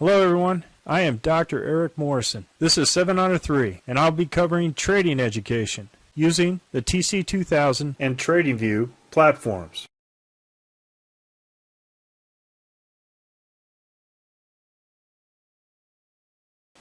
Hello everyone, I am Dr. Eric Morrison. This is 7 Under 3, and I'll be covering trading education using the TC2000 and TradingView platforms.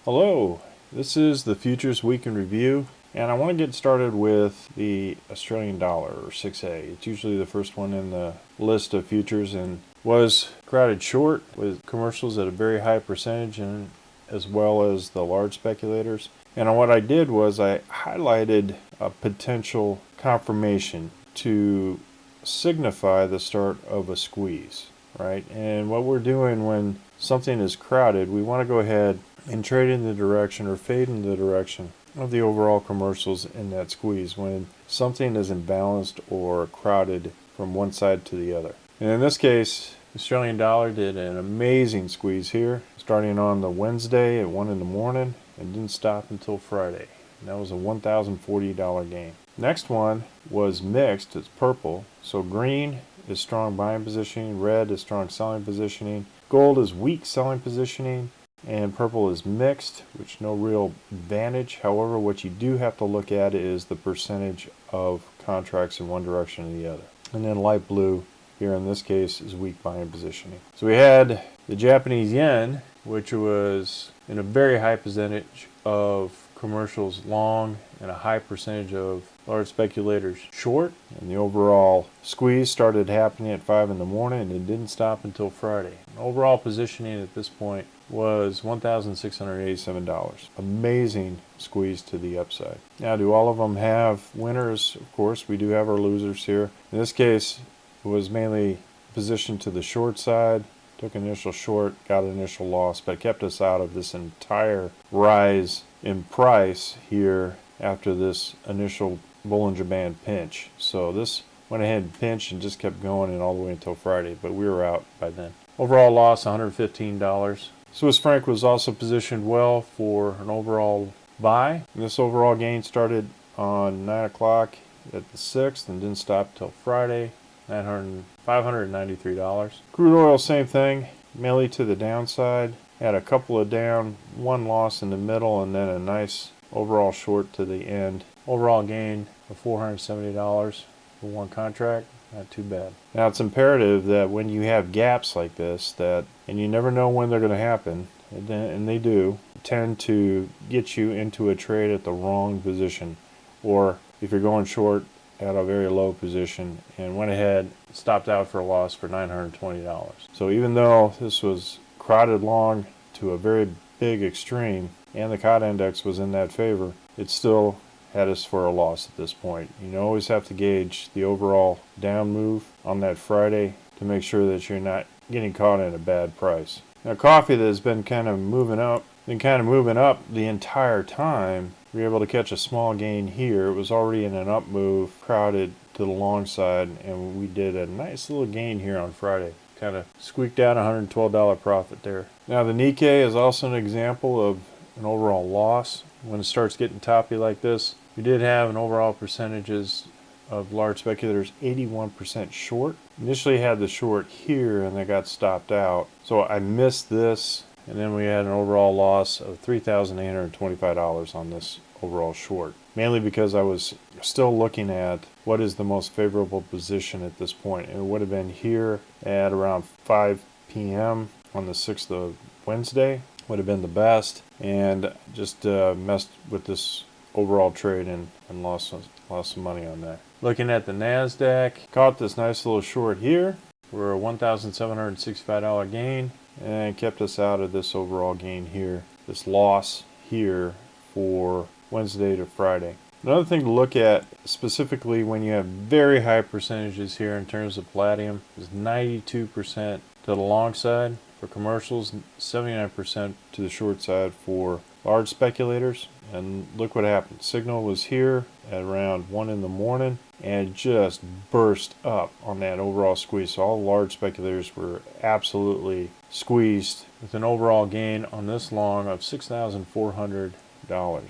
Hello, this is the Futures Week in Review, and I want to get started with the Australian dollar, or 6A. It's usually the first one in the list of futures and was crowded short with commercials at a very high percentage, and as well as the large speculators. And what I did was I highlighted a potential confirmation to signify the start of a squeeze, right? And what we're doing when something is crowded, we want to go ahead and trade in the direction or fade in the direction of the overall commercials in that squeeze when something is imbalanced or crowded from one side to the other. And in this case, Australian dollar did an amazing squeeze here, starting on the Wednesday at 1 in the morning and didn't stop until Friday. And that was a $1,040 gain. Next one was mixed. It's purple. So green is strong buying positioning, red is strong selling positioning, gold is weak selling positioning, and purple is mixed, which no real advantage. However, what you do have to look at is the percentage of contracts in one direction or the other. And then light blue here in this case is weak buying positioning. So we had the Japanese yen, which was in a very high percentage of commercials long and a high percentage of large speculators short. And the overall squeeze started happening at 5 in the morning and it didn't stop until Friday. And overall positioning at this point was $1,687. Amazing squeeze to the upside. Now, do all of them have winners? Of course, we do have our losers here. In this case, it was mainly positioned to the short side. Took an initial short, got an initial loss, but kept us out of this entire rise in price here after this initial Bollinger Band pinch. So this went ahead and pinched and just kept going and all the way until Friday, but we were out by then. Overall loss, $115. Swiss franc was also positioned well for an overall buy. And this overall gain started on 9 o'clock at the 6th and didn't stop till Friday. $593. Crude oil, same thing, mainly to the downside. Had a couple of down, one loss in the middle, and then a nice overall short to the end. Overall gain of $470 for one contract. Not too bad. Now, it's imperative that when you have gaps like this, and you never know when they're going to happen, and they do, tend to get you into a trade at the wrong position, or if you're going short at a very low position and went ahead, stopped out for a loss for $920. So even though this was crowded long to a very big extreme and the COT index was in that favor, it still had us for a loss at this point. You always have to gauge the overall down move on that Friday to make sure that you're not getting caught in a bad price. Now, coffee that has been kind of moving up the entire time. We were able to catch a small gain here. It was already in an up move, crowded to the long side, and we did a nice little gain here on Friday. Kind of squeaked out a $112 profit there. Now, the Nikkei is also an example of an overall loss. When it starts getting toppy like this, we did have an overall percentages of large speculators 81% short. Initially had the short here and they got stopped out. So I missed this, and then we had an overall loss of $3,825 on this overall short. Mainly because I was still looking at what is the most favorable position at this point. And it would have been here at around 5 p.m. on the 6th of Wednesday. Would have been the best. And just messed with this overall trade and lost some money on that. Looking at the NASDAQ, caught this nice little short here for a $1,765 gain and kept us out of this overall gain here, this loss here for Wednesday to Friday. Another thing to look at specifically when you have very high percentages here in terms of palladium is 92% to the long side for commercials, 79% to the short side for large speculators. And look what happened. Signal was here at around 1 in the morning and just burst up on that overall squeeze. So all large speculators were absolutely squeezed with an overall gain on this long of $6,400.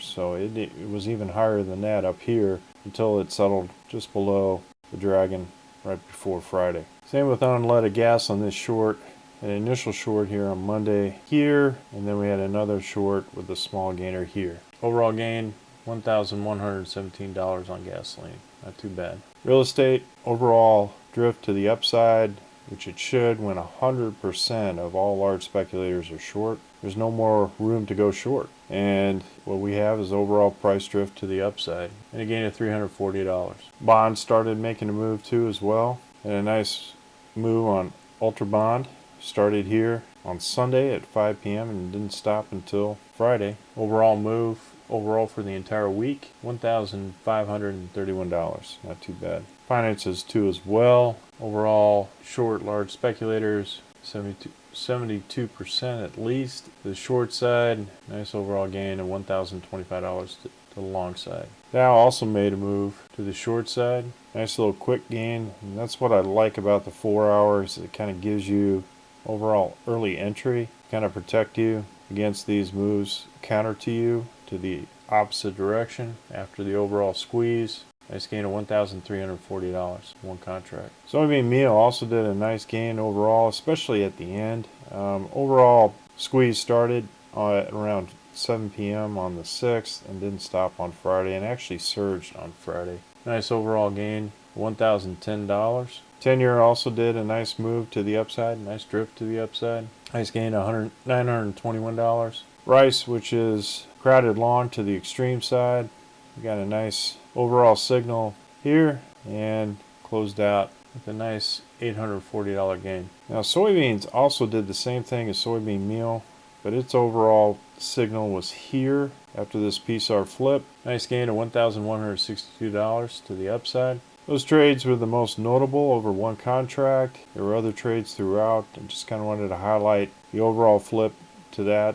So it was even higher than that up here until it settled just below the dragon right before Friday. Same with unleaded gas on this short. an initial short here on Monday here, and then we had another short with a small gainer here. Overall gain, $1,117 on gasoline. Not too bad. Real estate, overall drift to the upside, which it should when 100% of all large speculators are short. There's no more room to go short. And what we have is overall price drift to the upside and a gain of $340. Bonds started making a move too as well. And a nice move on Ultra Bond. Started here on Sunday at 5 p.m. and didn't stop until Friday. Overall move, overall for the entire week, $1,531. Not too bad. Finances too as well. Overall short large speculators, 72% at least. The short side, nice overall gain of $1,025 to the long side. Dow also made a move to the short side. Nice little quick gain. And that's what I like about the 4 hours. It kind of gives you overall early entry, kind of protect you against these moves counter to you to the opposite direction after the overall squeeze. Nice gain of $1,340, one contract. Soybean meal also did a nice gain overall, especially at the end. Overall squeeze started at around 7 p.m. on the 6th and didn't stop on Friday and actually surged on Friday. Nice overall gain, $1,010. 10-year also did a nice move to the upside, nice drift to the upside. Nice gain of $921. Rice, which is crowded long to the extreme side. We got a nice overall signal here and closed out with a nice $840 gain. Now soybeans also did the same thing as soybean meal, but its overall signal was here after this PSAR flip. Nice gain of $1,162 to the upside. Those trades were the most notable over one contract. There were other trades throughout. I just kind of wanted to highlight the overall flip to that.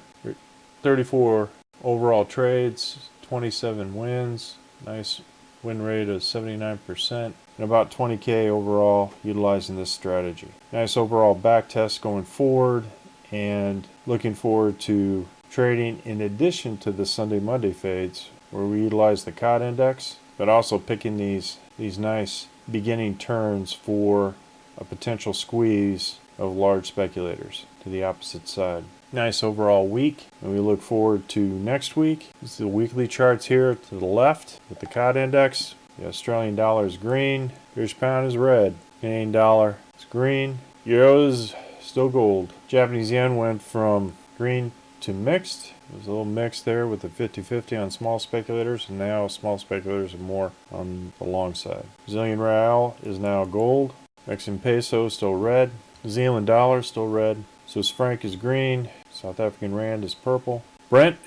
34 overall trades, 27 wins, nice win rate of 79%, and about 20K overall utilizing this strategy. Nice overall back test going forward, and looking forward to trading in addition to the Sunday-Monday fades where we utilize the COD index, but also picking these nice beginning turns for a potential squeeze of large speculators to the opposite side. Nice overall week, and we look forward to next week. This is the weekly charts here to the left with the COD index. The Australian dollar is green, British pound is red, Canadian dollar is green, euro is still gold. Japanese yen went from green to mixed. There's a little mix there with the 50-50 on small speculators, and now small speculators are more on the long side. Brazilian real is now gold. Mexican peso is still red. New Zealand dollar is still red. Swiss franc is green. South African rand is purple. Brent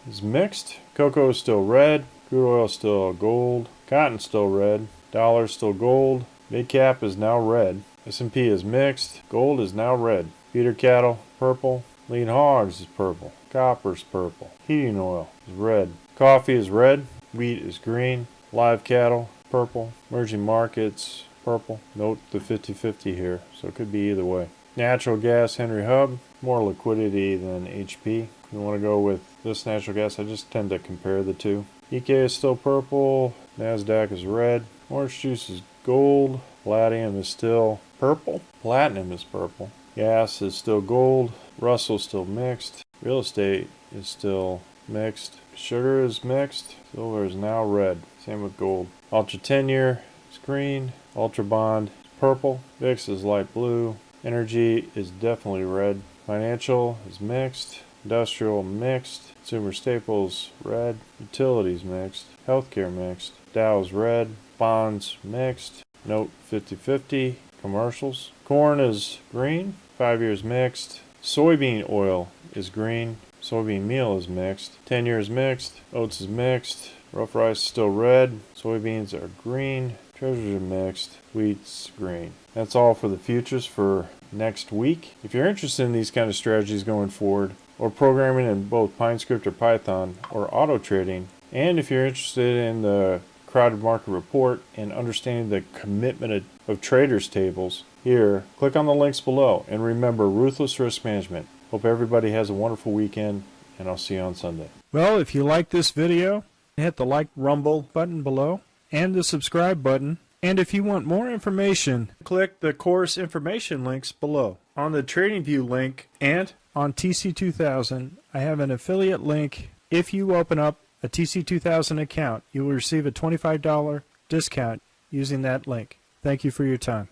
is mixed. Cocoa is still red. Crude oil is still gold. Cotton is still red. Dollar is still gold. Mid cap is now red. S&P is mixed. Gold is now red. Feeder cattle, purple. Lean hogs is purple. Copper is purple. Heating oil is red. Coffee is red. Wheat is green. Live cattle, purple. Emerging markets, purple. Note the 50-50 here, so it could be either way. Natural gas, Henry Hub, more liquidity than HP. If you want to go with this natural gas, I just tend to compare the two. EK is still purple. NASDAQ is red. Orange juice is gold. Palladium is still purple. Platinum is purple. Gas is still gold. Russell is still mixed. Real estate is still mixed. Sugar is mixed. Silver is now red. Same with gold. Ultra 10-year is green. Ultra bond is purple. VIX is light blue. Energy is definitely red. Financial is mixed. Industrial mixed. Consumer staples red. Utilities mixed. Healthcare mixed. Dow is red. Bonds mixed. Note 50-50. Commercials. Corn is green. 5 years mixed. Soybean oil is green. Soybean meal is mixed. 10 years mixed. Oats is mixed. Rough rice is still red. Soybeans are green. Treasures are mixed. Wheat's green. That's all for the futures for next week. If you're interested in these kind of strategies going forward, or programming in both PineScript or Python, or auto trading, and if you're interested in the crowded market report and understanding the commitment of traders tables, here, click on the links below. And remember, ruthless risk management. Hope everybody has a wonderful weekend, and I'll see you on Sunday. Well, if you like this video, hit the like rumble button below and the subscribe button. And if you want more information, click the course information links below. on the TradingView link and on TC2000, I have an affiliate link. If you open up a TC2000 account, you will receive a $25 discount using that link. Thank you for your time.